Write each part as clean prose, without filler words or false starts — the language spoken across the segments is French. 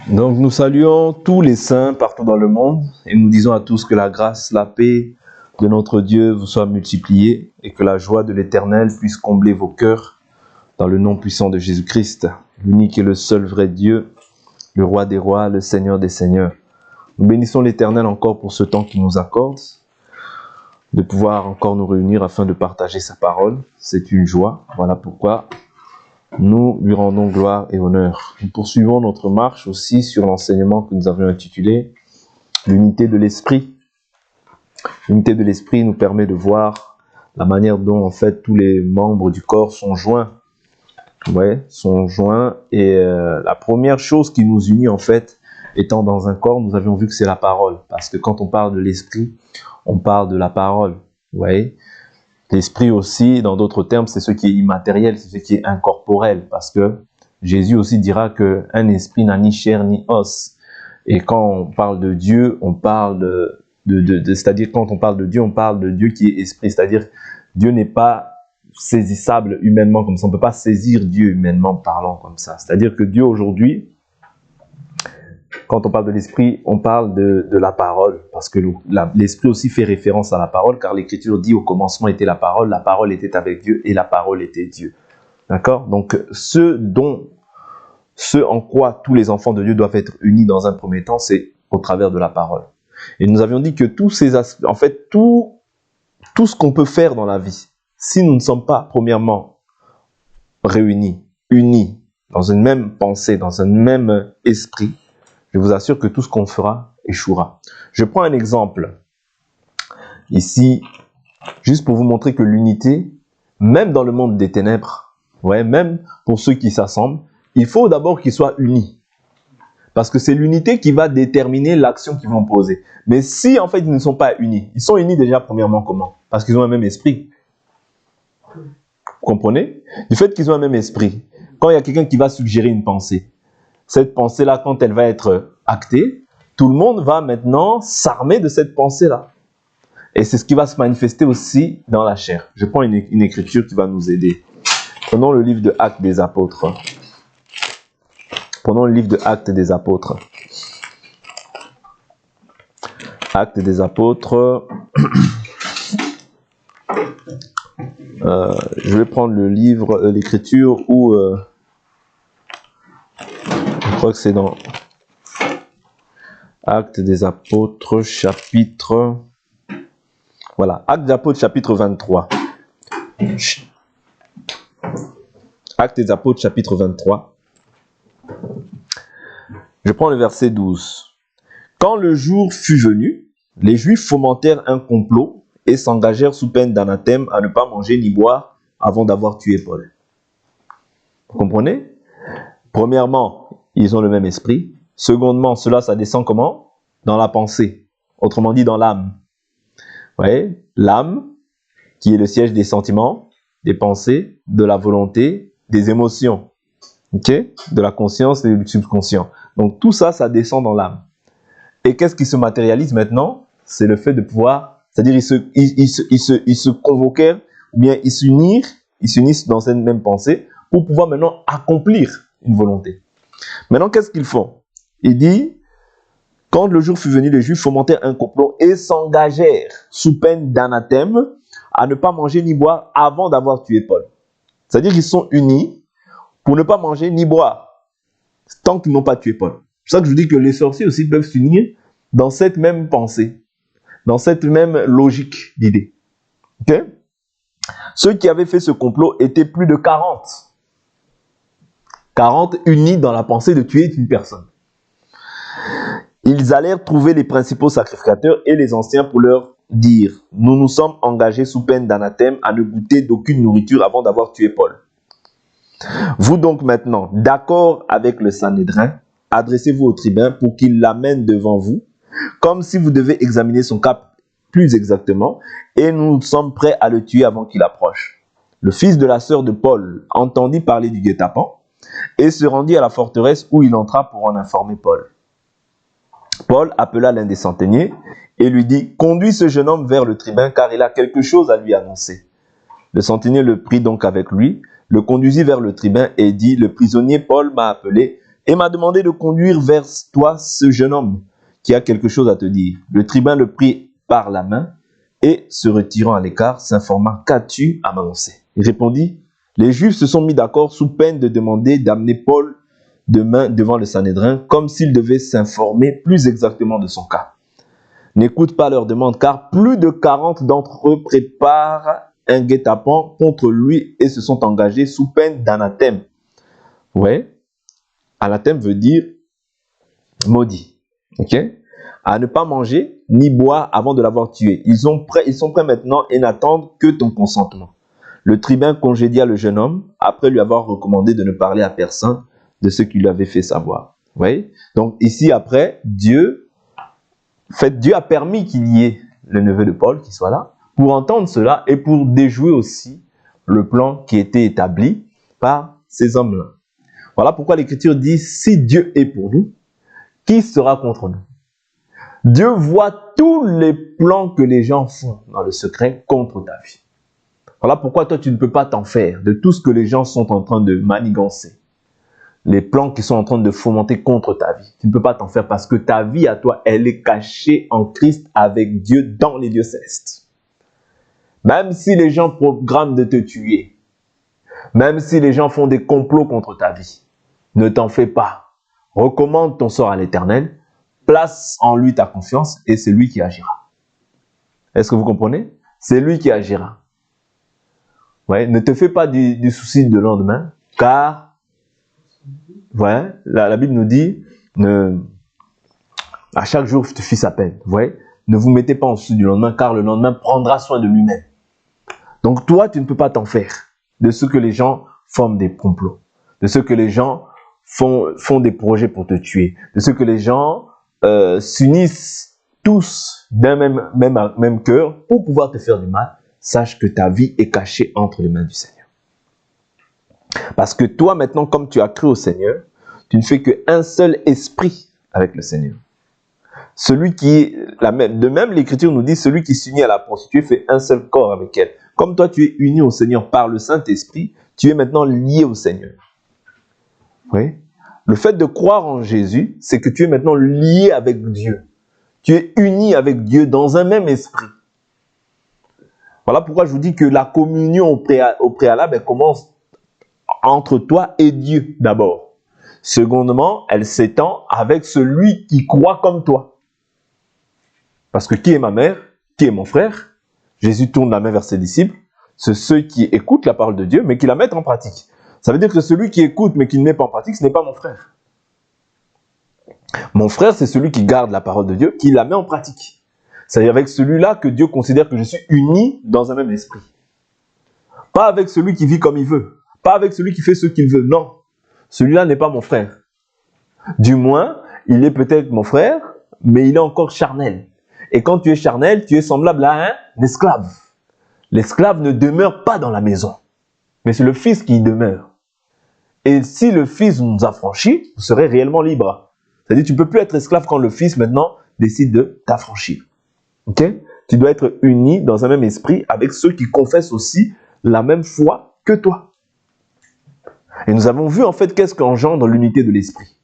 Donc nous saluons tous les saints partout dans le monde et nous disons à tous que la grâce, la paix de notre Dieu vous soit multipliée et que la joie de l'Éternel puisse combler vos cœurs dans le nom puissant de Jésus-Christ, l'unique et le seul vrai Dieu, le roi des rois, le Seigneur des seigneurs. Nous bénissons l'Éternel encore pour ce temps qu'il nous accorde, de pouvoir encore nous réunir afin de partager sa parole. C'est une joie, voilà pourquoi nous lui rendons gloire et honneur. Nous poursuivons notre marche aussi sur l'enseignement que nous avions intitulé « L'unité de l'esprit ». L'unité de l'esprit nous permet de voir la manière dont en fait tous les membres du corps sont joints. Ouais, sont joints et la première chose qui nous unit en fait, étant dans un corps, nous avions vu que c'est la parole. Parce que quand on parle de l'esprit, on parle de la parole. Ouais. L'esprit aussi, dans d'autres termes, c'est ce qui est immatériel, c'est ce qui est incorporel. Parce que Jésus aussi dira qu'un esprit n'a ni chair ni os. Et quand on parle de Dieu, on parle c'est-à-dire quand on parle de Dieu, on parle de Dieu qui est esprit. C'est-à-dire Dieu n'est pas saisissable humainement comme ça. On ne peut pas saisir Dieu humainement parlant comme ça. C'est-à-dire que Dieu aujourd'hui, quand on parle de l'esprit, on parle de la parole, parce que l'esprit aussi fait référence à la parole, car l'Écriture dit au commencement était la parole était avec Dieu et la parole était Dieu. D'accord? Donc ce en quoi tous les enfants de Dieu doivent être unis dans un premier temps, c'est au travers de la parole. Et nous avions dit que tous ces aspects, en fait, tout ce qu'on peut faire dans la vie, si nous ne sommes pas premièrement réunis, unis, dans une même pensée, dans un même esprit, je vous assure que tout ce qu'on fera échouera. Je prends un exemple ici, juste pour vous montrer que l'unité, même dans le monde des ténèbres, ouais, même pour ceux qui s'assemblent, il faut d'abord qu'ils soient unis. Parce que c'est l'unité qui va déterminer l'action qu'ils vont poser. Mais si en fait ils ne sont pas unis, ils sont unis déjà premièrement comment? Parce qu'ils ont un même esprit. Vous comprenez? Du fait qu'ils ont un même esprit, quand il y a quelqu'un qui va suggérer une pensée, cette pensée-là, quand elle va être actée, tout le monde va maintenant s'armer de cette pensée-là. Et c'est ce qui va se manifester aussi dans la chair. Je prends une écriture qui va nous aider. Prenons le livre de Actes des Apôtres. Prenons le livre de Actes des Apôtres. Actes des Apôtres. Je vais prendre le livre, l'écriture où... je crois que c'est dans Actes des Apôtres, chapitre... Voilà, Actes des Apôtres, chapitre 23. Actes des Apôtres, chapitre 23. Je prends le verset 12. Quand le jour fut venu, les Juifs fomentèrent un complot et s'engagèrent sous peine d'anathème à ne pas manger ni boire avant d'avoir tué Paul. Vous comprenez? Premièrement, ils ont le même esprit. Secondement, ça descend comment? Dans la pensée. Autrement dit, dans l'âme. Vous voyez? L'âme, qui est le siège des sentiments, des pensées, de la volonté, des émotions. Ok? De la conscience et du subconscient. Donc tout ça, ça descend dans l'âme. Et qu'est-ce qui se matérialise maintenant? C'est le fait de pouvoir, c'est-à-dire ils se convoquèrent, ou bien ils s'unissent dans cette même pensée pour pouvoir maintenant accomplir une volonté. Maintenant, qu'est-ce qu'ils font? Il dit, quand le jour fut venu, les Juifs fomentèrent un complot et s'engagèrent sous peine d'anathème à ne pas manger ni boire avant d'avoir tué Paul. C'est-à-dire qu'ils sont unis pour ne pas manger ni boire tant qu'ils n'ont pas tué Paul. C'est pour ça que je vous dis que les sorciers aussi peuvent s'unir dans cette même pensée, dans cette même logique d'idée. Okay? Ceux qui avaient fait ce complot étaient plus de 40. 40 unis dans la pensée de tuer une personne. Ils allèrent trouver les principaux sacrificateurs et les anciens pour leur dire « Nous nous sommes engagés sous peine d'anathème à ne goûter d'aucune nourriture avant d'avoir tué Paul. Vous donc maintenant, d'accord avec le Sanhédrin, adressez-vous au tribun pour qu'il l'amène devant vous, comme si vous devez examiner son cas plus exactement, et nous sommes prêts à le tuer avant qu'il approche. » Le fils de la sœur de Paul entendit parler du guet-apens et se rendit à la forteresse où il entra pour en informer Paul. Paul appela l'un des centeniers et lui dit « Conduis ce jeune homme vers le tribun car il a quelque chose à lui annoncer. » Le centenier le prit donc avec lui, le conduisit vers le tribun et dit « Le prisonnier Paul m'a appelé et m'a demandé de conduire vers toi ce jeune homme qui a quelque chose à te dire. Le tribun le prit par la main et, se retirant à l'écart, s'informa: qu'as-tu à m'annoncer? Il répondit: les Juifs se sont mis d'accord sous peine de demander d'amener Paul demain devant le Sanhédrin, comme s'ils devaient s'informer plus exactement de son cas. N'écoute pas leur demande, car plus de 40 d'entre eux préparent un guet-apens contre lui et se sont engagés sous peine d'anathème. Ouais, anathème veut dire maudit. Ok? À ne pas manger ni boire avant de l'avoir tué. Ils sont prêts maintenant et n'attendent que ton consentement. Le tribun congédia le jeune homme après lui avoir recommandé de ne parler à personne de ce qu'il lui avait fait savoir. Vous voyez? Donc ici après, Dieu a permis qu'il y ait le neveu de Paul qui soit là pour entendre cela et pour déjouer aussi le plan qui était établi par ces hommes-là. Voilà pourquoi l'Écriture dit: si Dieu est pour nous, qui sera contre nous? Dieu voit tous les plans que les gens font dans le secret contre ta vie. Voilà pourquoi toi, tu ne peux pas t'en faire de tout ce que les gens sont en train de manigancer. Les plans qui sont en train de fomenter contre ta vie. Tu ne peux pas t'en faire parce que ta vie à toi, elle est cachée en Christ avec Dieu dans les lieux célestes. Même si les gens programment de te tuer, même si les gens font des complots contre ta vie, ne t'en fais pas. Recommande ton sort à l'Éternel, place en lui ta confiance et c'est lui qui agira. Est-ce que vous comprenez? C'est lui qui agira. Ouais, ne te fais pas du souci de lendemain, car ouais, la Bible nous dit, à chaque jour suffit sa peine. Ouais, ne vous mettez pas en souci du lendemain, car le lendemain prendra soin de lui-même. Donc toi, tu ne peux pas t'en faire de ce que les gens forment des complots, de ce que les gens font des projets pour te tuer, de ce que les gens s'unissent tous d'un même cœur pour pouvoir te faire du mal. Sache que ta vie est cachée entre les mains du Seigneur. Parce que toi, maintenant, comme tu as cru au Seigneur, tu ne fais qu'un seul esprit avec le Seigneur. Celui qui, de même, l'Écriture nous dit, celui qui s'unit à la prostituée fait un seul corps avec elle. Comme toi, tu es uni au Seigneur par le Saint-Esprit, tu es maintenant lié au Seigneur. Oui. Le fait de croire en Jésus, c'est que tu es maintenant lié avec Dieu. Tu es uni avec Dieu dans un même esprit. Voilà pourquoi je vous dis que la communion au préalable, elle commence entre toi et Dieu d'abord. Secondement, elle s'étend avec celui qui croit comme toi. Parce que qui est ma mère? Qui est mon frère? Jésus tourne la main vers ses disciples. C'est ceux qui écoutent la parole de Dieu, mais qui la mettent en pratique. Ça veut dire que celui qui écoute, mais qui ne met pas en pratique, ce n'est pas mon frère. Mon frère, c'est celui qui garde la parole de Dieu, qui la met en pratique. C'est avec celui-là que Dieu considère que je suis uni dans un même esprit. Pas avec celui qui vit comme il veut. Pas avec celui qui fait ce qu'il veut. Non. Celui-là n'est pas mon frère. Du moins, il est peut-être mon frère, mais il est encore charnel. Et quand tu es charnel, tu es semblable à un esclave. L'esclave ne demeure pas dans la maison, mais c'est le Fils qui y demeure. Et si le Fils nous affranchit, vous serez réellement libre. C'est-à-dire que tu ne peux plus être esclave quand le Fils maintenant décide de t'affranchir. Okay? Tu dois être uni dans un même esprit avec ceux qui confessent aussi la même foi que toi. Et nous avons vu en fait qu'est-ce qu'engendre l'unité de l'esprit.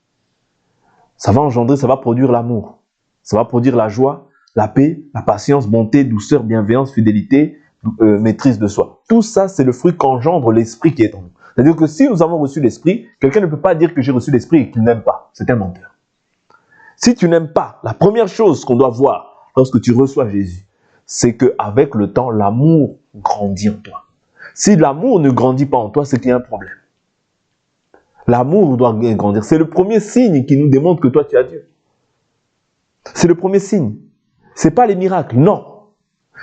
Ça va produire l'amour. Ça va produire la joie, la paix, la patience, bonté, douceur, bienveillance, fidélité, maîtrise de soi. Tout ça, c'est le fruit qu'engendre l'esprit qui est en nous. C'est-à-dire que si nous avons reçu l'esprit, quelqu'un ne peut pas dire que j'ai reçu l'esprit et qu'il n'aime pas. C'est un menteur. Si tu n'aimes pas, la première chose qu'on doit voir lorsque tu reçois Jésus, c'est qu'avec le temps, l'amour grandit en toi. Si l'amour ne grandit pas en toi, c'est qu'il y a un problème. L'amour doit grandir. C'est le premier signe qui nous démontre que toi, tu as Dieu. C'est le premier signe. Ce n'est pas les miracles, non.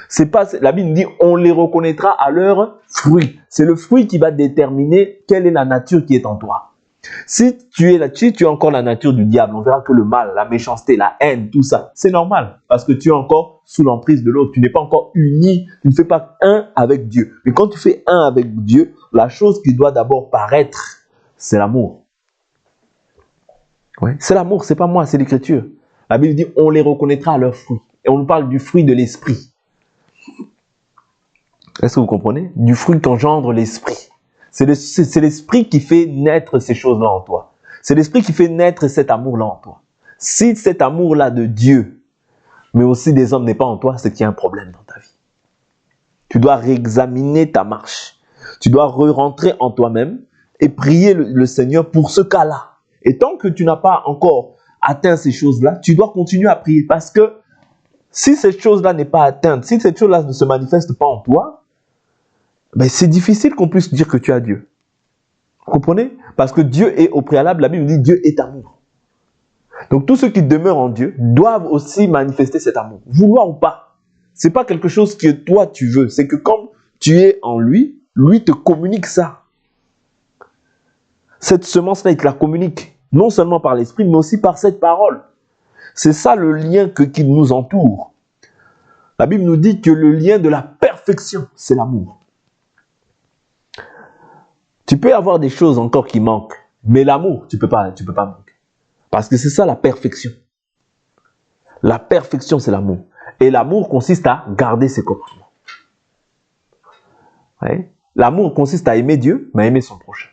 C'est pas, la Bible dit, on les reconnaîtra à leurs fruits. C'est le fruit qui va déterminer quelle est la nature qui est en toi. Si tu as encore la nature du diable, on verra que le mal, la méchanceté, la haine, tout ça, c'est normal. Parce que tu es encore sous l'emprise de l'autre. Tu n'es pas encore uni. Tu ne fais pas un avec Dieu. Mais quand tu fais un avec Dieu, la chose qui doit d'abord paraître, c'est l'amour. Ouais, c'est l'amour, c'est pas moi, c'est l'Écriture. La Bible dit, on les reconnaîtra à leurs fruits. Et on nous parle du fruit de l'esprit. Est-ce que vous comprenez? Du fruit qu'engendre l'esprit. C'est l'esprit qui fait naître ces choses-là en toi. C'est l'Esprit qui fait naître cet amour-là en toi. Si cet amour-là de Dieu, mais aussi des hommes n'est pas en toi, c'est qu'il y a un problème dans ta vie. Tu dois réexaminer ta marche. Tu dois re-rentrer en toi-même et prier le Seigneur pour ce cas-là. Et tant que tu n'as pas encore atteint ces choses-là, tu dois continuer à prier. Parce que si cette chose-là n'est pas atteinte, si cette chose-là ne se manifeste pas en toi, ben c'est difficile qu'on puisse dire que tu as Dieu. Vous comprenez? Parce que Dieu est au préalable, la Bible dit Dieu est amour. Donc tous ceux qui demeurent en Dieu doivent aussi manifester cet amour, vouloir ou pas. C'est pas quelque chose que toi tu veux, c'est que comme tu es en lui, lui te communique ça. Cette semence-là, il te la communique, non seulement par l'esprit, mais aussi par cette parole. C'est ça le lien qui nous entoure. La Bible nous dit que le lien de la perfection, c'est l'amour. Tu peux avoir des choses encore qui manquent, mais l'amour, tu peux pas manquer. Parce que c'est ça la perfection. La perfection, c'est l'amour. Et l'amour consiste à garder ses commandements. Ouais. L'amour consiste à aimer Dieu, mais à aimer son prochain.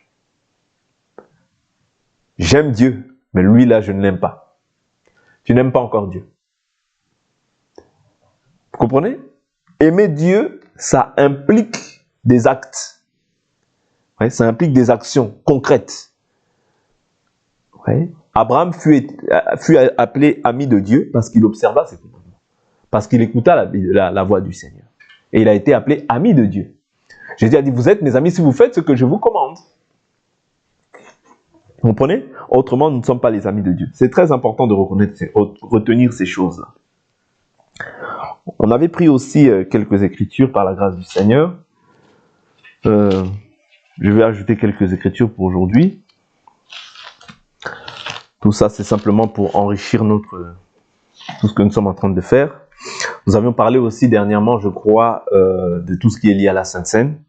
J'aime Dieu, mais lui là, je ne l'aime pas. Tu n'aimes pas encore Dieu. Vous comprenez? Aimer Dieu, ça implique des actes. Ouais, ça implique des actions concrètes. Ouais. Abraham fut appelé ami de Dieu parce qu'il observa ses commandements. Parce qu'il écouta la voix du Seigneur. Et il a été appelé ami de Dieu. Jésus a dit, vous êtes mes amis si vous faites ce que je vous commande. Vous comprenez? Autrement, nous ne sommes pas les amis de Dieu. C'est très important de retenir ces choses-là. On avait pris aussi quelques écritures par la grâce du Seigneur. Je vais ajouter quelques écritures pour aujourd'hui. Tout ça, c'est simplement pour enrichir tout ce que nous sommes en train de faire. Nous avions parlé aussi dernièrement, je crois, de tout ce qui est lié à la Sainte Seine.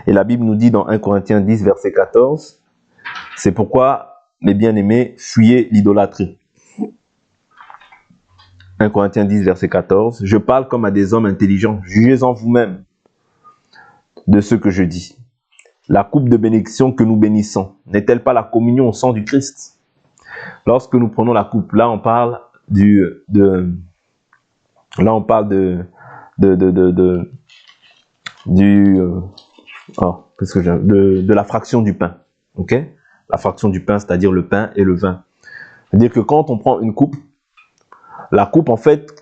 Et la Bible nous dit dans 1 Corinthiens 10, verset 14, « C'est pourquoi, mes bien-aimés, fuyez l'idolâtrie. » 1 Corinthiens 10, verset 14, « Je parle comme à des hommes intelligents, jugez-en vous-même de ce que je dis. La coupe de bénédiction que nous bénissons, n'est-elle pas la communion au sang du Christ? » Lorsque nous prenons la coupe, là on parle de la fraction du pain. Ok? La fraction du pain, c'est-à-dire le pain et le vin. C'est-à-dire que quand on prend une coupe, la coupe en fait,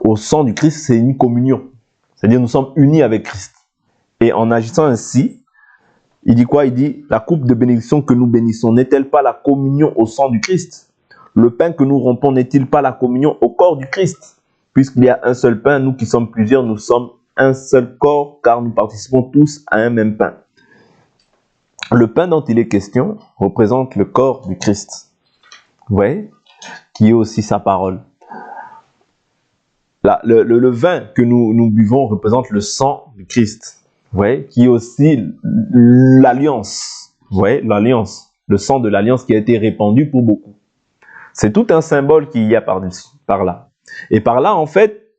au sang du Christ, c'est une communion. C'est-à-dire nous sommes unis avec Christ. Et en agissant ainsi, il dit quoi? Il dit, la coupe de bénédiction que nous bénissons, n'est-elle pas la communion au sang du Christ? Le pain que nous rompons, n'est-il pas la communion au corps du Christ? Puisqu'il y a un seul pain, nous qui sommes plusieurs, nous sommes un seul corps, car nous participons tous à un même pain. Le pain dont il est question représente le corps du Christ. Vous voyez? Qui est aussi sa parole. Là, le vin que nous buvons représente le sang du Christ. Vous voyez, qui est aussi l'alliance. Vous voyez, l'alliance. Le sang de l'alliance qui a été répandu pour beaucoup. C'est tout un symbole qu'il y a par-dessus, par là. Et par là, en fait,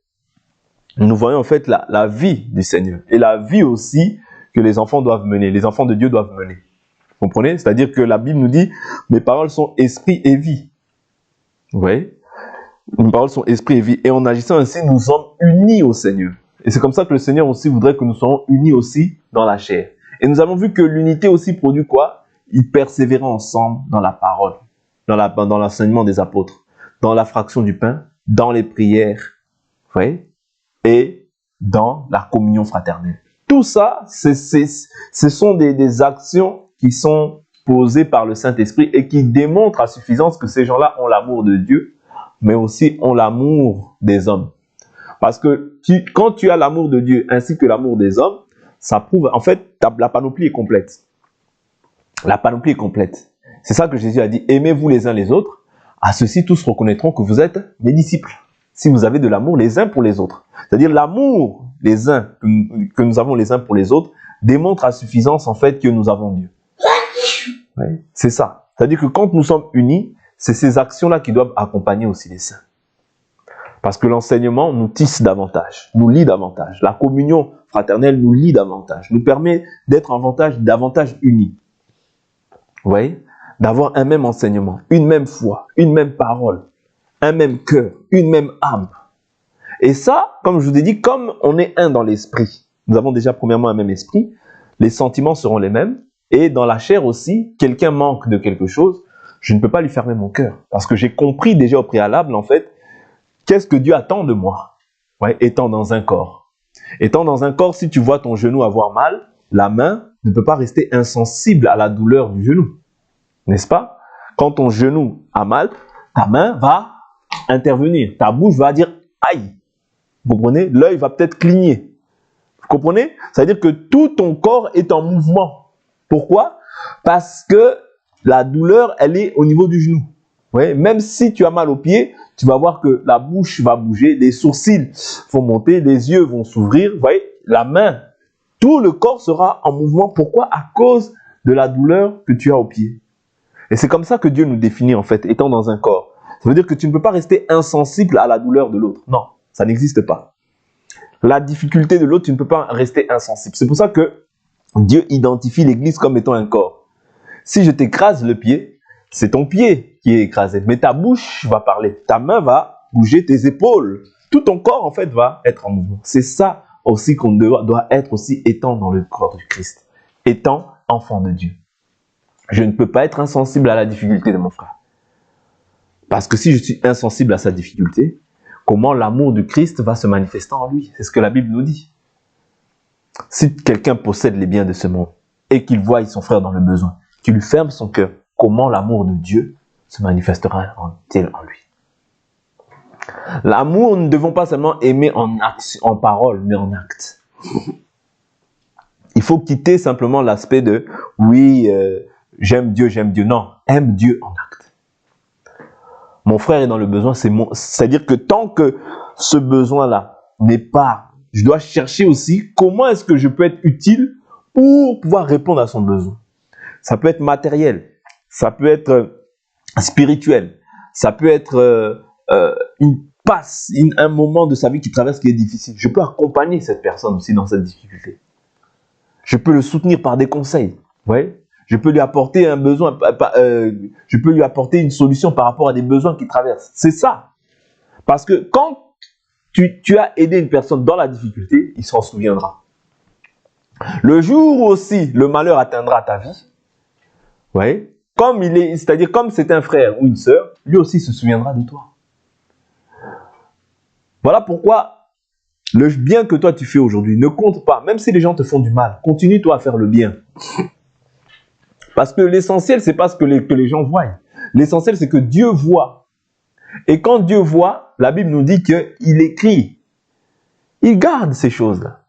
nous voyons en fait la vie du Seigneur. Et la vie aussi que les enfants doivent mener. Les enfants de Dieu doivent mener. Vous comprenez? C'est-à-dire que la Bible nous dit, mes paroles sont esprit et vie. Vous voyez? Mes paroles sont esprit et vie. Et en agissant ainsi, nous sommes unis au Seigneur. Et c'est comme ça que le Seigneur aussi voudrait que nous soyons unis aussi dans la chair. Et nous avons vu que l'unité aussi produit quoi? Ils persévéraient ensemble dans la parole, dans l'enseignement des apôtres, dans la fraction du pain, dans les prières, vous voyez, et dans la communion fraternelle. Tout ça, ce sont des actions qui sont posées par le Saint-Esprit et qui démontrent à suffisance que ces gens-là ont l'amour de Dieu, mais aussi ont l'amour des hommes. Parce que quand tu as l'amour de Dieu ainsi que l'amour des hommes, ça prouve, en fait, la panoplie est complète. La panoplie est complète. C'est ça que Jésus a dit, aimez-vous les uns les autres, à ceux-ci tous reconnaîtront que vous êtes mes disciples. Si vous avez de l'amour les uns pour les autres. C'est-à-dire l'amour les uns que nous avons les uns pour les autres démontre à suffisance en fait que nous avons Dieu. Ouais, c'est ça. C'est-à-dire que quand nous sommes unis, c'est ces actions-là qui doivent accompagner aussi les saints. Parce que l'enseignement nous tisse davantage, nous lie davantage. La communion fraternelle nous lie davantage, nous permet d'être davantage unis. Vous voyez? d'avoir un même enseignement, une même foi, une même parole, un même cœur, une même âme. Et ça, comme je vous ai dit, comme on est un dans l'esprit, nous avons déjà premièrement un même esprit, les sentiments seront les mêmes, et dans la chair aussi, quelqu'un manque de quelque chose, je ne peux pas lui fermer mon cœur, parce que j'ai compris déjà au préalable, en fait, qu'est-ce que Dieu attend de moi, ouais, étant dans un corps. Étant dans un corps, si tu vois ton genou avoir mal, la main ne peut pas rester insensible à la douleur du genou, n'est-ce pas? Quand ton genou a mal, ta main va intervenir, ta bouche va dire « aïe ». Vous comprenez? L'œil va peut-être cligner. Vous comprenez? Ça veut dire que tout ton corps est en mouvement. Pourquoi? Parce que la douleur, elle est au niveau du genou. Ouais, même si tu as mal au pied, tu vas voir que la bouche va bouger, les sourcils vont monter, les yeux vont s'ouvrir. Vous voyez, la main, tout le corps sera en mouvement. Pourquoi? À cause de la douleur que tu as au pied. Et c'est comme ça que Dieu nous définit en fait, étant dans un corps. Ça veut dire que tu ne peux pas rester insensible à la douleur de l'autre. Non, ça n'existe pas. La difficulté de l'autre, tu ne peux pas rester insensible. C'est pour ça que Dieu identifie l'Église comme étant un corps. Si je t'écrase le pied, c'est ton pied qui est écrasé. Mais ta bouche va parler, ta main va bouger, tes épaules. Tout ton corps, en fait, va être en mouvement. C'est ça aussi qu'on doit être aussi étant dans le corps du Christ. Étant enfant de Dieu. Je ne peux pas être insensible à la difficulté de mon frère. Parce que si je suis insensible à sa difficulté, comment l'amour du Christ va se manifester en lui? C'est ce que la Bible nous dit. Si quelqu'un possède les biens de ce monde et qu'il voit son frère dans le besoin, qu'il lui ferme son cœur, comment l'amour de Dieu se manifestera-t-il en lui? L'amour, nous ne devons pas seulement aimer en parole, mais en acte. Il faut quitter simplement l'aspect de « oui, j'aime Dieu ». Non, aime Dieu en acte. Mon frère est dans le besoin, c'est-à-dire que tant que ce besoin-là n'est pas, je dois chercher aussi comment est-ce que je peux être utile pour pouvoir répondre à son besoin. Ça peut être matériel, ça peut être spirituel, ça peut être une passe, un moment de sa vie qui traverse qui est difficile. Je peux accompagner cette personne aussi dans cette difficulté. Je peux le soutenir par des conseils, vous voyez? Je peux lui apporter un besoin, je peux lui apporter une solution par rapport à des besoins qu'il traverse. C'est ça. Parce que quand tu as aidé une personne dans la difficulté, il s'en souviendra. Le jour où aussi le malheur atteindra ta vie, ouais, c'est-à-dire comme c'est un frère ou une sœur, lui aussi se souviendra de toi. Voilà pourquoi le bien que toi tu fais aujourd'hui ne compte pas. Même si les gens te font du mal, continue toi à faire le bien. Parce que l'essentiel, c'est pas ce que les gens voient. L'essentiel, c'est que Dieu voit. Et quand Dieu voit, la Bible nous dit qu'il écrit. Il garde ces choses-là.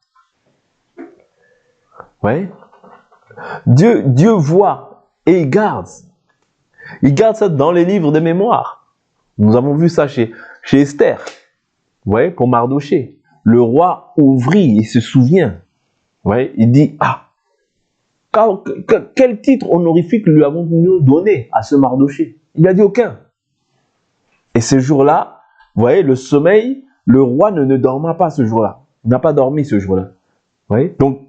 Ouais. Dieu voit et il garde. Il garde ça dans les livres de mémoire. Nous avons vu ça chez Esther. Vous voyez, pour Mardoché. Le roi ouvrit, il se souvient. Vous voyez, il dit, ah, quel titre honorifique lui avons-nous donné à ce Mardoché? Il a dit aucun. Et ce jour-là, vous voyez, le sommeil, le roi ne dorma pas ce jour-là. Il n'a pas dormi ce jour-là. Vous voyez? Donc,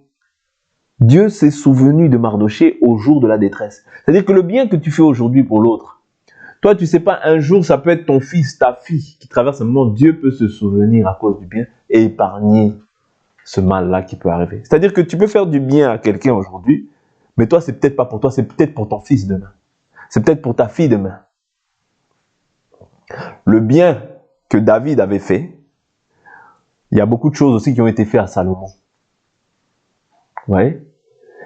Dieu s'est souvenu de Mardoché au jour de la détresse. C'est-à-dire que le bien que tu fais aujourd'hui pour l'autre, toi, tu ne sais pas, un jour, ça peut être ton fils, ta fille qui traverse un moment, Dieu peut se souvenir à cause du bien et épargner ce mal-là qui peut arriver. C'est-à-dire que tu peux faire du bien à quelqu'un aujourd'hui, mais toi, c'est peut-être pas pour toi, c'est peut-être pour ton fils demain. C'est peut-être pour ta fille demain. Le bien que David avait fait, il y a beaucoup de choses aussi qui ont été faites à Salomon. Vous voyez?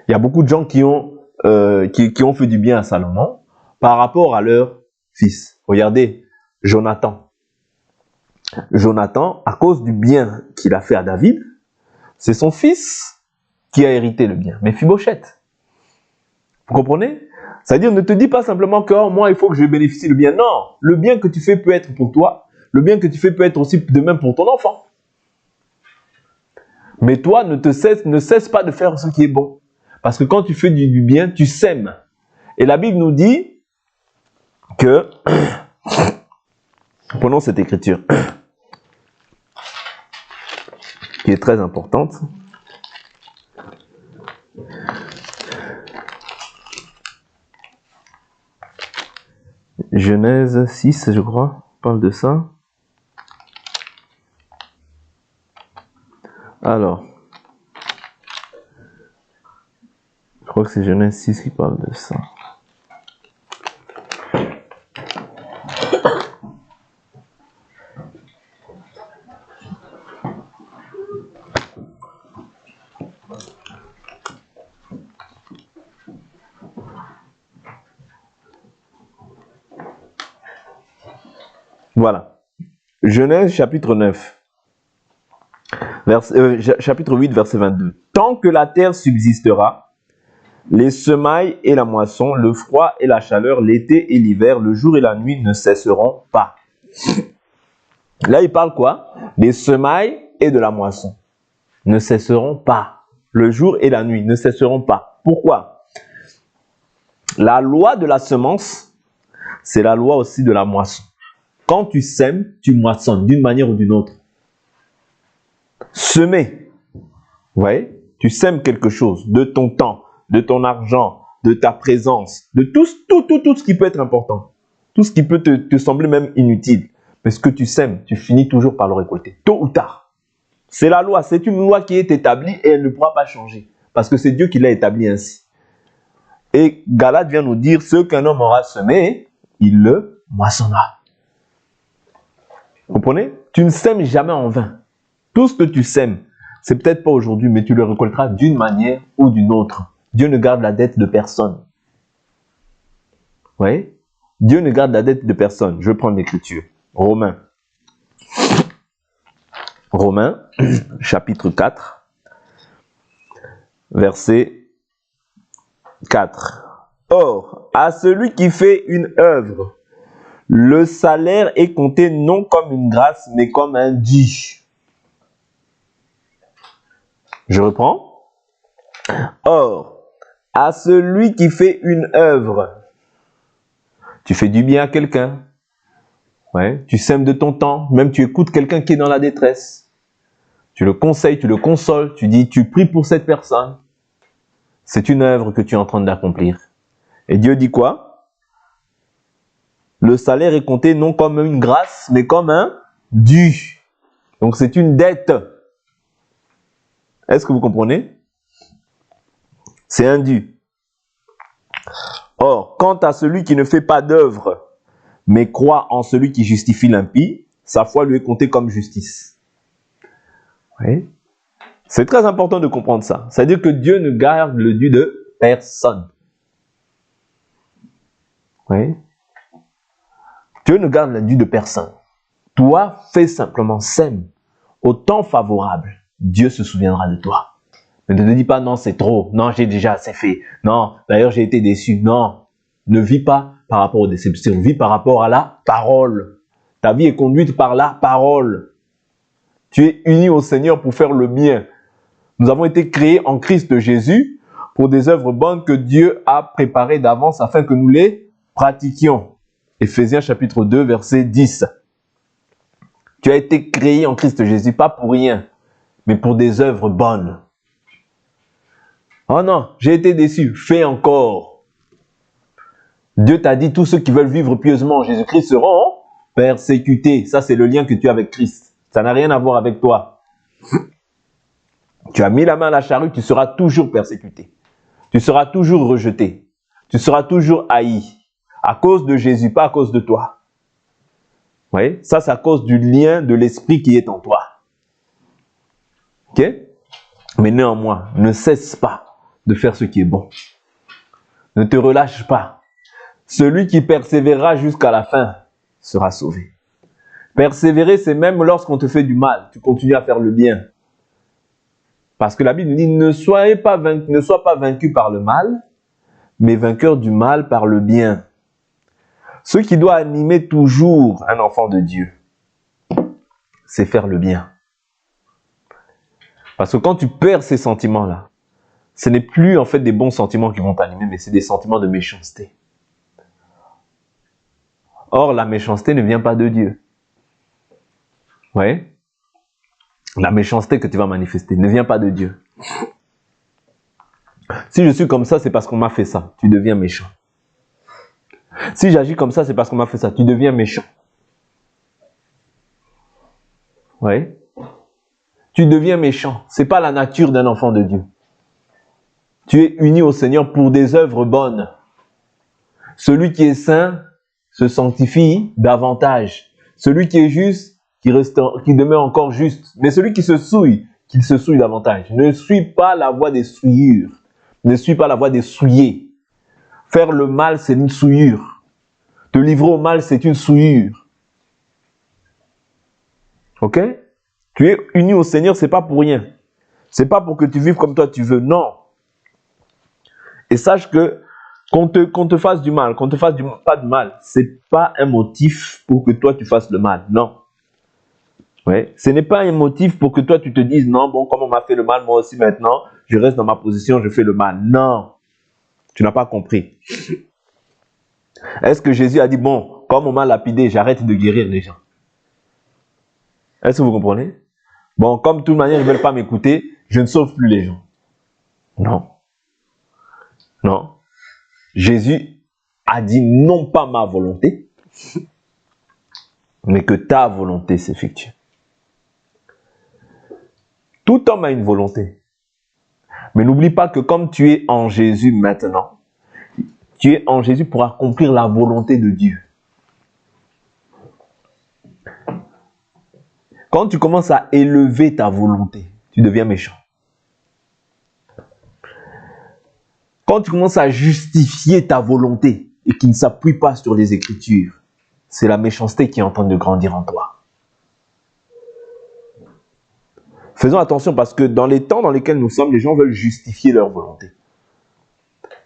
Il y a beaucoup de gens qui ont fait du bien à Salomon par rapport à leur fils. Regardez, Jonathan. Jonathan, à cause du bien qu'il a fait à David, c'est son fils qui a hérité le bien. Méphibosheth. Vous comprenez? C'est-à-dire, ne te dis pas simplement que moi, il faut que je bénéficie le bien. Non, le bien que tu fais peut être pour toi. Le bien que tu fais peut être aussi de même pour ton enfant. Mais toi, ne cesse pas de faire ce qui est bon. Parce que quand tu fais du bien, tu sèmes. Et la Bible nous dit que, prenons cette écriture, qui est très importante. Genèse 6, je crois, parle de ça. Alors, je crois que c'est Genèse 6 qui parle de ça. Voilà. Genèse chapitre 9. Chapitre 8, verset 22. Tant que la terre subsistera, les semailles et la moisson, le froid et la chaleur, l'été et l'hiver, le jour et la nuit ne cesseront pas. Là, il parle quoi? Les semailles et de la moisson ne cesseront pas. Le jour et la nuit ne cesseront pas. Pourquoi? La loi de la semence, c'est la loi aussi de la moisson. Quand tu sèmes, tu moissonnes d'une manière ou d'une autre. Semer, vous voyez, tu sèmes quelque chose, de ton temps, de ton argent, de ta présence, de tout ce qui peut être important, tout ce qui peut te sembler même inutile. Mais ce que tu sèmes, tu finis toujours par le récolter, tôt ou tard. C'est la loi, c'est une loi qui est établie et elle ne pourra pas changer, parce que c'est Dieu qui l'a établie ainsi. Et Galate vient nous dire, ce qu'un homme aura semé, il le moissonnera. Vous comprenez? Tu ne sèmes jamais en vain. Tout ce que tu sèmes, c'est peut-être pas aujourd'hui, mais tu le récolteras d'une manière ou d'une autre. Dieu ne garde la dette de personne. Vous voyez? Dieu ne garde la dette de personne. Je vais prendre l'écriture. Romains, chapitre 4, verset 4. Or, à celui qui fait une œuvre, le salaire est compté non comme une grâce, mais comme un dû. Je reprends. Or, à celui qui fait une œuvre, tu fais du bien à quelqu'un, ouais, tu sèmes de ton temps, même tu écoutes quelqu'un qui est dans la détresse, tu le conseilles, tu le consoles, tu dis, tu pries pour cette personne, c'est une œuvre que tu es en train d'accomplir. Et Dieu dit quoi? Le salaire est compté non comme une grâce, mais comme un dû. Donc c'est une dette. Est-ce que vous comprenez? C'est un dû. Or, quant à celui qui ne fait pas d'œuvre, mais croit en celui qui justifie l'impie, sa foi lui est comptée comme justice. Oui. C'est très important de comprendre ça. C'est-à-dire que Dieu ne garde le dû de personne. Oui. Dieu ne garde le dû de personne. Toi, fais simplement, sème. Au temps favorable, Dieu se souviendra de toi. Ne te dis pas, non, c'est trop. Non, j'ai déjà assez fait. Non, d'ailleurs, j'ai été déçu. Non, ne vis pas par rapport aux déceptions. Vis par rapport à la parole. Ta vie est conduite par la parole. Tu es uni au Seigneur pour faire le bien. Nous avons été créés en Christ Jésus pour des œuvres bonnes que Dieu a préparées d'avance afin que nous les pratiquions. Éphésiens chapitre 2, verset 10. Tu as été créé en Christ Jésus, pas pour rien, mais pour des œuvres bonnes. Oh non, j'ai été déçu, fais encore. Dieu t'a dit, tous ceux qui veulent vivre pieusement en Jésus-Christ seront persécutés. Ça, c'est le lien que tu as avec Christ. Ça n'a rien à voir avec toi. Tu as mis la main à la charrue, tu seras toujours persécuté. Tu seras toujours rejeté. Tu seras toujours haï. À cause de Jésus, pas à cause de toi. Vous voyez? Ça, c'est à cause du lien de l'esprit qui est en toi. Ok? Mais néanmoins, ne cesse pas de faire ce qui est bon. Ne te relâche pas. Celui qui persévérera jusqu'à la fin sera sauvé. Persévérer, c'est même lorsqu'on te fait du mal, tu continues à faire le bien. Parce que la Bible nous dit, ne sois pas vaincu par le mal, mais vainqueur du mal par le bien. Ce qui doit animer toujours un enfant de Dieu, c'est faire le bien. Parce que quand tu perds ces sentiments-là, ce n'est plus en fait des bons sentiments qui vont t'animer, mais c'est des sentiments de méchanceté. Or, la méchanceté ne vient pas de Dieu. Vous voyez? La méchanceté que tu vas manifester ne vient pas de Dieu. Si je suis comme ça, c'est parce qu'on m'a fait ça. Tu deviens méchant. Si j'agis comme ça, c'est parce qu'on m'a fait ça. Tu deviens méchant. Oui. Tu deviens méchant. Ce n'est pas la nature d'un enfant de Dieu. Tu es uni au Seigneur pour des œuvres bonnes. Celui qui est saint se sanctifie davantage. Celui qui est juste, qui demeure encore juste. Mais celui qui se souille, qu'il se souille davantage. Ne suis pas la voie des souillures. Ne suis pas la voie des souillés. Faire le mal, c'est une souillure. Te livrer au mal, c'est une souillure. Ok? Tu es uni au Seigneur, c'est pas pour rien. C'est pas pour que tu vives comme toi tu veux, non. Et sache que qu'on te fasse du mal, pas de mal, c'est pas un motif pour que toi tu fasses le mal, non. Ouais. Ce n'est pas un motif pour que toi tu te dises non, bon, comme on m'a fait le mal, moi aussi maintenant, je reste dans ma position, je fais le mal. Non, tu n'as pas compris. Est-ce que Jésus a dit bon, comme on m'a lapidé, j'arrête de guérir les gens? Est-ce que vous comprenez? Bon, comme de toute manière ils ne veulent pas m'écouter, je ne sauve plus les gens. Non. Non. Jésus a dit non pas ma volonté, mais que ta volonté s'effectue. Tout homme a une volonté. Mais n'oublie pas que comme tu es en Jésus maintenant, tu es en Jésus pour accomplir la volonté de Dieu. Quand tu commences à élever ta volonté, tu deviens méchant. Quand tu commences à justifier ta volonté et qui ne s'appuie pas sur les Écritures, c'est la méchanceté qui est en train de grandir en toi. Faisons attention parce que dans les temps dans lesquels nous sommes, les gens veulent justifier leur volonté.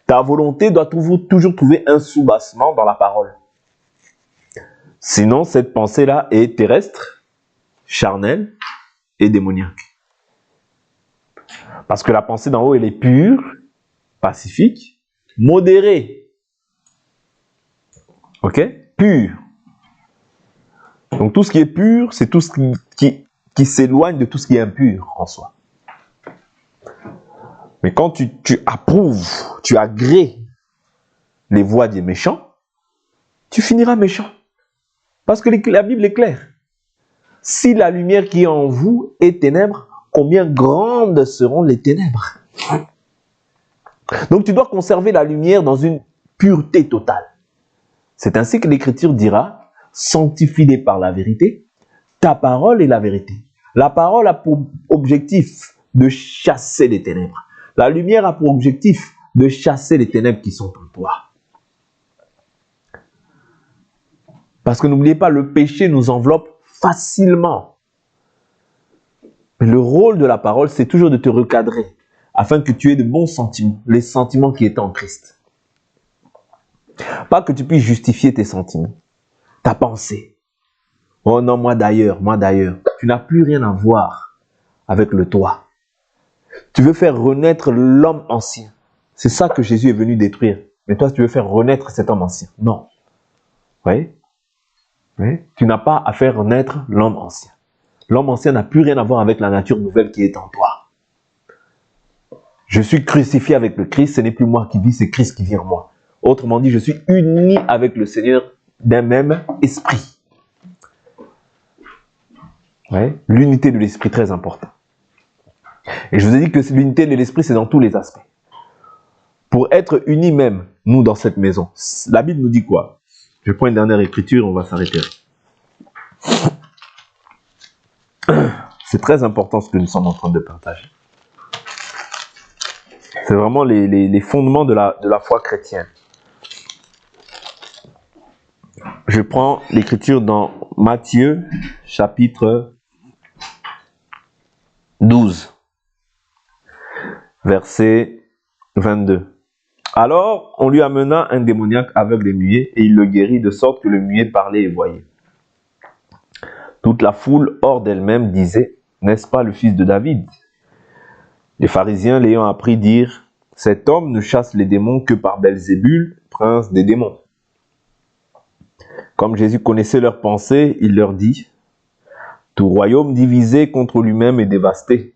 Ta volonté doit toujours trouver un soubassement dans la parole. Sinon, cette pensée-là est terrestre, charnelle et démoniaque. Parce que la pensée d'en haut, elle est pure, pacifique, modérée. Ok? Pure. Donc tout ce qui est pur, c'est tout ce qui s'éloigne de tout ce qui est impur en soi. Mais quand tu approuves, tu agrées les voies des méchants, tu finiras méchant. Parce que la Bible est claire. Si la lumière qui est en vous est ténèbres, combien grandes seront les ténèbres? Donc tu dois conserver la lumière dans une pureté totale. C'est ainsi que l'Écriture dira, sanctifie-les par la vérité, ta parole est la vérité. La parole a pour objectif de chasser les ténèbres. La lumière a pour objectif de chasser les ténèbres qui sont en toi. Parce que n'oubliez pas, le péché nous enveloppe facilement. Mais le rôle de la parole, c'est toujours de te recadrer, afin que tu aies de bons sentiments, les sentiments qui étaient en Christ. Pas que tu puisses justifier tes sentiments, ta pensée. Oh non, moi d'ailleurs. Tu n'as plus rien à voir avec le toi. Tu veux faire renaître l'homme ancien. C'est ça que Jésus est venu détruire. Mais toi, tu veux faire renaître cet homme ancien. Non. Oui. Tu n'as pas à faire renaître l'homme ancien. L'homme ancien n'a plus rien à voir avec la nature nouvelle qui est en toi. Je suis crucifié avec le Christ, ce n'est plus moi qui vis, c'est Christ qui vit en moi. Autrement dit, je suis uni avec le Seigneur d'un même esprit. L'unité de l'esprit, très important. Et je vous ai dit que l'unité de l'esprit, c'est dans tous les aspects. Pour être unis même, nous, dans cette maison, la Bible nous dit quoi? Je prends une dernière écriture, on va s'arrêter là. C'est très important ce que nous sommes en train de partager. C'est vraiment les fondements de la foi chrétienne. Je prends l'écriture dans Matthieu, chapitre 12, verset 22. Alors, on lui amena un démoniaque aveugle et muet, et il le guérit de sorte que le muet parlait et voyait. Toute la foule, hors d'elle-même, disait, n'est-ce pas le fils de David? Les pharisiens l'ayant appris dirent, cet homme ne chasse les démons que par Belzébul, prince des démons. Comme Jésus connaissait leurs pensées, il leur dit, tout royaume divisé contre lui-même est dévasté,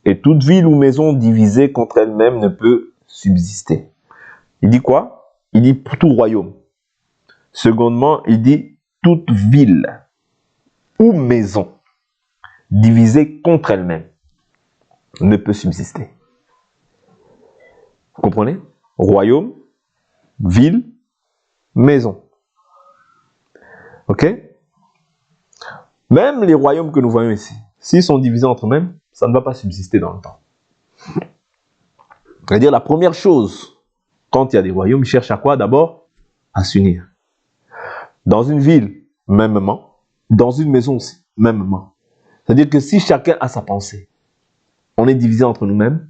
et toute ville ou maison divisée contre elle-même ne peut subsister. Il dit quoi? Il dit tout royaume. Secondement, il dit toute ville ou maison divisée contre elle-même ne peut subsister. Vous comprenez? Royaume, ville, maison. Ok? Même les royaumes que nous voyons ici, s'ils sont divisés entre eux-mêmes, ça ne va pas subsister dans le temps. C'est-à-dire la première chose, quand il y a des royaumes, ils cherchent à quoi d'abord? À s'unir. Dans une ville, mêmement. Dans une maison aussi, mêmement. C'est-à-dire que si chacun a sa pensée, on est divisé entre nous-mêmes.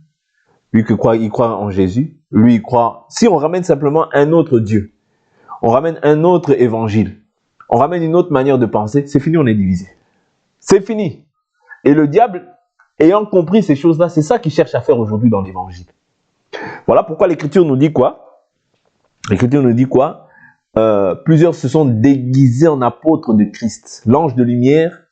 Lui il croit en Jésus, lui il croit. Si on ramène simplement un autre Dieu, on ramène un autre évangile, on ramène une autre manière de penser, c'est fini, on est divisé. C'est fini. Et le diable, ayant compris ces choses-là, c'est ça qu'il cherche à faire aujourd'hui dans l'évangile. Voilà pourquoi l'Écriture nous dit quoi? L'Écriture nous dit quoi? Plusieurs se sont déguisés en apôtres de Christ. L'ange de lumière,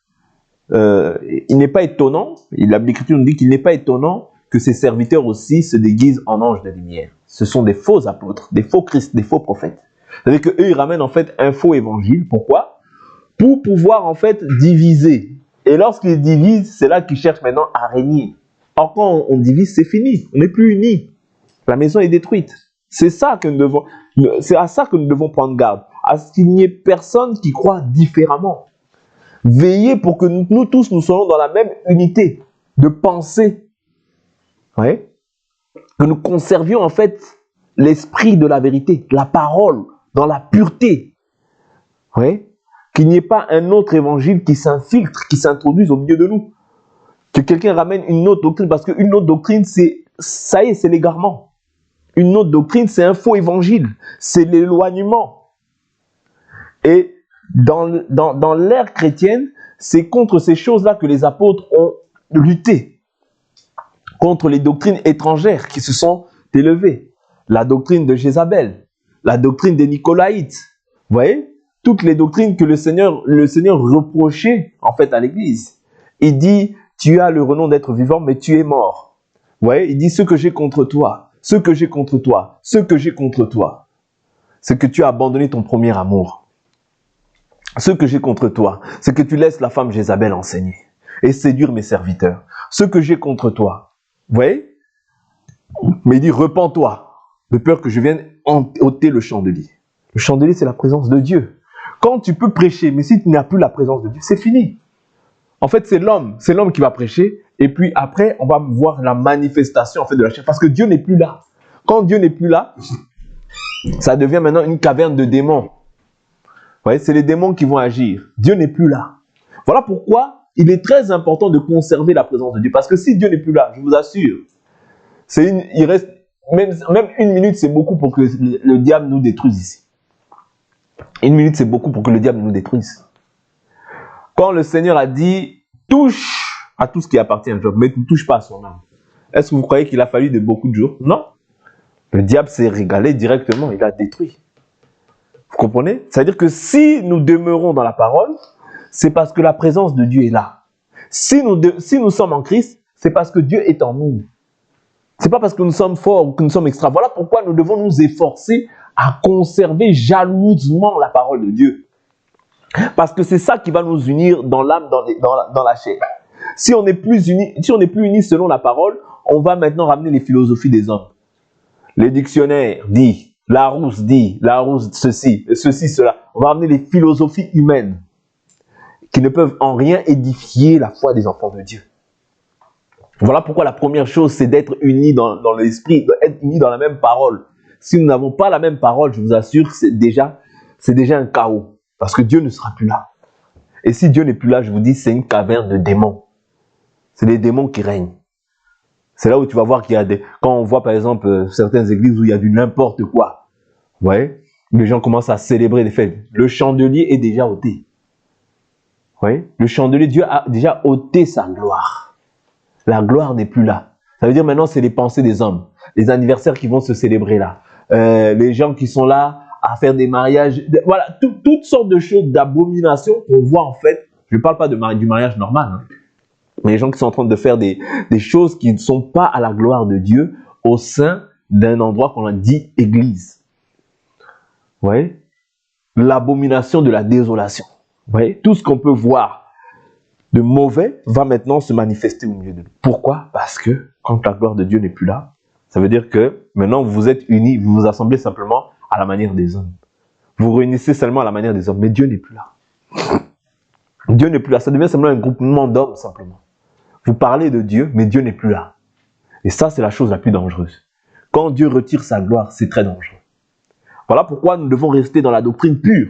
il n'est pas étonnant, l'Écriture nous dit qu'il n'est pas étonnant que ses serviteurs aussi se déguisent en anges de lumière. Ce sont des faux apôtres, des faux Christ, des faux prophètes. C'est-à-dire qu'eux, ils ramènent en fait un faux évangile. Pourquoi? Pour pouvoir en fait diviser. Et lorsqu'ils divisent, c'est là qu'ils cherchent maintenant à régner. Or, quand on divise, c'est fini. On n'est plus unis. La maison est détruite. C'est ça que nous devons, c'est à ça que nous devons prendre garde. À ce qu'il n'y ait personne qui croit différemment. Veillez pour que nous tous, nous soyons dans la même unité de pensée. Ouais. Que nous conservions en fait l'esprit de la vérité, la parole, dans la pureté. Ouais. Qu'il n'y ait pas un autre évangile qui s'infiltre, qui s'introduise au milieu de nous. Que quelqu'un ramène une autre doctrine, parce qu'une autre doctrine, ça y est, c'est l'égarement. Une autre doctrine, c'est un faux évangile, c'est l'éloignement. Et dans l'ère chrétienne, c'est contre ces choses-là que les apôtres ont lutté. Contre les doctrines étrangères qui se sont élevées. La doctrine de Jézabel, la doctrine des Nicolaïtes. Vous voyez? Toutes les doctrines que le Seigneur reprochait en fait à l'Église. Il dit, tu as le renom d'être vivant, mais tu es mort. Vous voyez? Il dit, ce que j'ai contre toi, ce que j'ai contre toi, ce que j'ai contre toi, c'est que tu as abandonné ton premier amour. Ce que j'ai contre toi, c'est que tu laisses la femme Jézabel enseigner et séduire mes serviteurs. Ce que j'ai contre toi, vous voyez? Mais il dit, repens-toi, de peur que je vienne ôter le chandelier. Le chandelier, c'est la présence de Dieu. Quand tu peux prêcher, mais si tu n'as plus la présence de Dieu, c'est fini. En fait, c'est l'homme qui va prêcher, et puis après, on va voir la manifestation en fait de la chair, parce que Dieu n'est plus là. Quand Dieu n'est plus là, ça devient maintenant une caverne de démons. Vous voyez, c'est les démons qui vont agir. Dieu n'est plus là. Voilà pourquoi il est très important de conserver la présence de Dieu, parce que si Dieu n'est plus là, je vous assure, il reste même une minute, c'est beaucoup pour que le diable nous détruise ici. Une minute, c'est beaucoup pour que le diable nous détruise. Quand le Seigneur a dit, touche à tout ce qui appartient à Job, mais ne touche pas à son âme. Est-ce que vous croyez qu'il a fallu de beaucoup de jours? Non. Le diable s'est régalé directement, il a détruit. Vous comprenez? C'est-à-dire que si nous demeurons dans la parole, c'est parce que la présence de Dieu est là. Si nous sommes en Christ, c'est parce que Dieu est en nous. Ce n'est pas parce que nous sommes forts ou que nous sommes extra. Voilà pourquoi nous devons nous efforcer à conserver jalousement la parole de Dieu. Parce que c'est ça qui va nous unir dans l'âme, dans la chair. Si on n'est plus unis selon la parole, on va maintenant ramener les philosophies des hommes. Les dictionnaires disent, Larousse dit, Larousse ceci, cela. On va ramener les philosophies humaines qui ne peuvent en rien édifier la foi des enfants de Dieu. Voilà pourquoi la première chose, c'est d'être unis dans l'esprit, d'être unis dans la même parole. Si nous n'avons pas la même parole, je vous assure que c'est déjà un chaos. Parce que Dieu ne sera plus là. Et si Dieu n'est plus là, je vous dis, c'est une caverne de démons. C'est les démons qui règnent. C'est là où tu vas voir qu'il y a quand on voit par exemple certaines églises où il y a du n'importe quoi. Vous voyez? Les gens commencent à célébrer des fêtes. Le chandelier est déjà ôté. Vous voyez? Le chandelier, Dieu a déjà ôté sa gloire. La gloire n'est plus là. Ça veut dire maintenant, c'est les pensées des hommes. Les anniversaires qui vont se célébrer là. Les gens qui sont là à faire des mariages. Voilà, toutes sortes de choses, d'abominations qu'on voit en fait. Je ne parle pas du mariage normal. Hein. Mais les gens qui sont en train de faire des choses qui ne sont pas à la gloire de Dieu au sein d'un endroit qu'on a dit église. Vous voyez? l'abomination de la désolation. Vous voyez, tout ce qu'on peut voir de mauvais va maintenant se manifester au milieu de nous. Pourquoi? Parce que quand la gloire de Dieu n'est plus là, ça veut dire que maintenant vous êtes unis, vous vous assemblez simplement à la manière des hommes. Vous vous réunissez seulement à la manière des hommes, mais Dieu n'est plus là. Dieu n'est plus là, ça devient simplement un groupement d'hommes simplement. Vous parlez de Dieu, mais Dieu n'est plus là. Et ça, c'est la chose la plus dangereuse. Quand Dieu retire sa gloire, c'est très dangereux. Voilà pourquoi nous devons rester dans la doctrine pure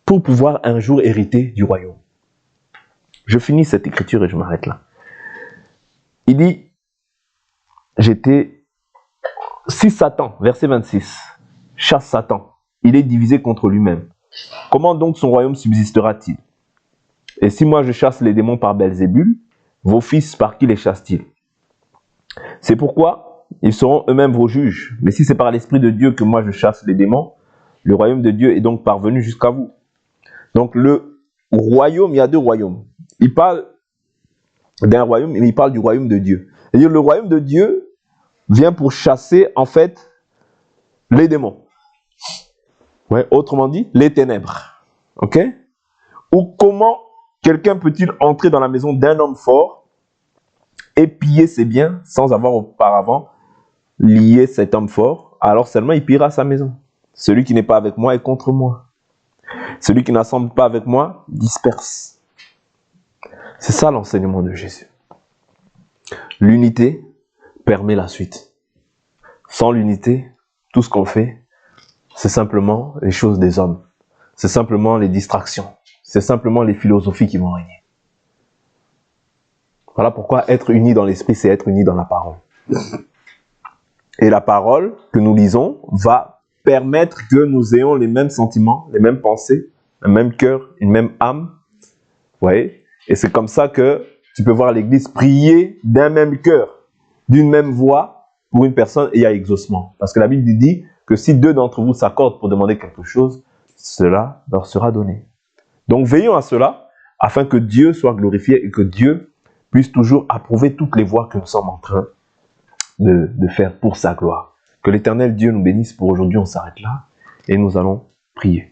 pour pouvoir un jour hériter du royaume. Je finis cette écriture et je m'arrête là. Il dit, si Satan, verset 26, chasse Satan, il est divisé contre lui-même. Comment donc son royaume subsistera-t-il? Et si moi je chasse les démons par Belzébul, vos fils par qui les chassent-ils? C'est pourquoi ils seront eux-mêmes vos juges. Mais si c'est par l'Esprit de Dieu que moi je chasse les démons, le royaume de Dieu est donc parvenu jusqu'à vous. Donc le royaume, il y a deux royaumes. Il parle d'un royaume, mais il parle du royaume de Dieu. C'est-à-dire le royaume de Dieu vient pour chasser en fait les démons. Ouais, autrement dit, les ténèbres. Ok? Ou comment quelqu'un peut-il entrer dans la maison d'un homme fort et piller ses biens sans avoir auparavant lié cet homme fort? Alors seulement il pillera sa maison. Celui qui n'est pas avec moi est contre moi. Celui qui n'assemble pas avec moi disperse. C'est ça l'enseignement de Jésus. L'unité permet la suite. Sans l'unité, tout ce qu'on fait, c'est simplement les choses des hommes. C'est simplement les distractions. C'est simplement les philosophies qui vont régner. Voilà pourquoi être uni dans l'esprit, c'est être uni dans la parole. Et la parole que nous lisons va permettre que nous ayons les mêmes sentiments, les mêmes pensées, un même cœur, une même âme. Vous voyez? Et c'est comme ça que tu peux voir l'Église prier d'un même cœur, d'une même voix pour une personne et il y a exaucement. Parce que la Bible dit que si deux d'entre vous s'accordent pour demander quelque chose, cela leur sera donné. Donc veillons à cela afin que Dieu soit glorifié et que Dieu puisse toujours approuver toutes les voies que nous sommes en train de faire pour sa gloire. Que l'Éternel Dieu nous bénisse pour aujourd'hui. On s'arrête là et nous allons prier.